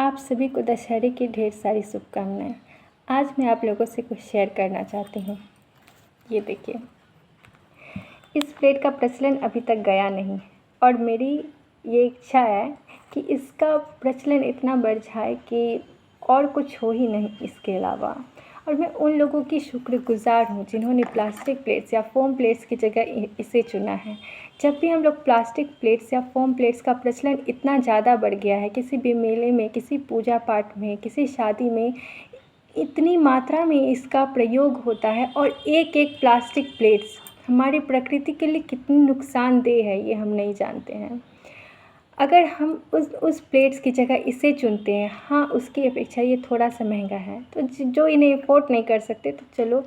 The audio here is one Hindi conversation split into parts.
आप सभी को दशहरे की ढेर सारी शुभकामनाएं। आज मैं आप लोगों से कुछ शेयर करना चाहती हूँ। ये देखिए, इस प्लेट का प्रचलन अभी तक गया नहीं और मेरी ये इच्छा है कि इसका प्रचलन इतना बढ़ जाए कि और कुछ हो ही नहीं इसके अलावा। और मैं उन लोगों की शुक्रगुज़ार हूँ जिन्होंने प्लास्टिक प्लेट्स या फ़ोम प्लेट्स की जगह इसे चुना है। जब भी हम लोग प्लास्टिक प्लेट्स या फ़ोम प्लेट्स का प्रचलन इतना ज़्यादा बढ़ गया है, किसी भी मेले में, किसी पूजा पाठ में, किसी शादी में इतनी मात्रा में इसका प्रयोग होता है और एक एक प्लास्टिक प्लेट्स हमारी प्रकृति के लिए कितनी नुकसानदेह है ये हम नहीं जानते हैं। अगर हम उस प्लेट्स की जगह इसे चुनते हैं, हाँ उसकी अपेक्षा ये थोड़ा सा महंगा है, तो जो इन्हें अफोर्ड नहीं कर सकते तो चलो,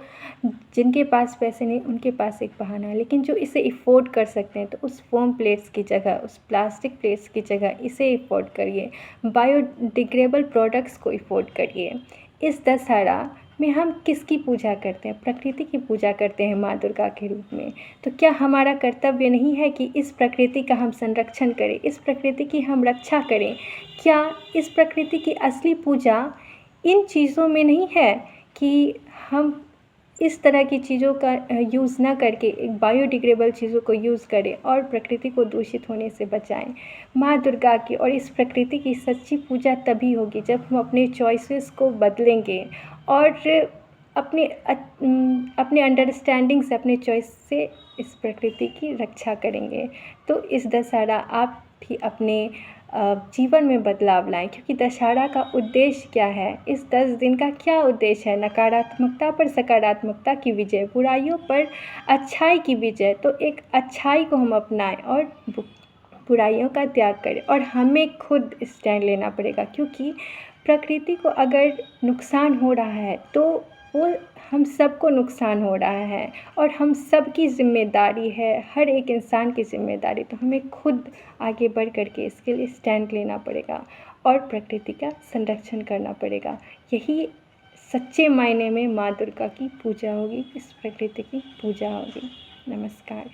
जिनके पास पैसे नहीं उनके पास एक बहाना है, लेकिन जो इसे अफोर्ड कर सकते हैं तो उस फोम प्लेट्स की जगह, उस प्लास्टिक प्लेट्स की जगह इसे अफोर्ड करिए, बायोडिग्रेडेबल प्रोडक्ट्स को अफोर्ड करिए। इस दशहरा में हम किसकी पूजा करते हैं? प्रकृति की पूजा करते हैं माँ दुर्गा के रूप में। तो क्या हमारा कर्तव्य नहीं है कि इस प्रकृति का हम संरक्षण करें, इस प्रकृति की हम रक्षा करें? क्या इस प्रकृति की असली पूजा इन चीज़ों में नहीं है कि हम इस तरह की चीज़ों का यूज़ ना करके एक बायोडिग्रेडेबल चीज़ों को यूज़ करें और प्रकृति को दूषित होने से बचाएं? माँ दुर्गा की और इस प्रकृति की सच्ची पूजा तभी होगी जब हम अपने चॉइसेस को बदलेंगे और अपने अंडरस्टैंडिंग से, अपने चॉइस से इस प्रकृति की रक्षा करेंगे। तो इस दशहरा आप भी अपने जीवन में बदलाव लाएं, क्योंकि दशहरा का उद्देश्य क्या है? इस 10 दिन का क्या उद्देश्य है? नकारात्मकता पर सकारात्मकता की विजय, बुराइयों पर अच्छाई की विजय। तो एक अच्छाई को हम अपनाएं और बुराइयों का त्याग करें और हमें खुद स्टैंड लेना पड़ेगा, क्योंकि प्रकृति को अगर नुकसान हो रहा है तो वो हम सबको नुकसान हो रहा है और हम सब की ज़िम्मेदारी है, हर एक इंसान की ज़िम्मेदारी। तो हमें खुद आगे बढ़ कर के इसके लिए स्टैंड लेना पड़ेगा और प्रकृति का संरक्षण करना पड़ेगा। यही सच्चे मायने में माँ दुर्गा की पूजा होगी, इस प्रकृति की पूजा होगी। नमस्कार।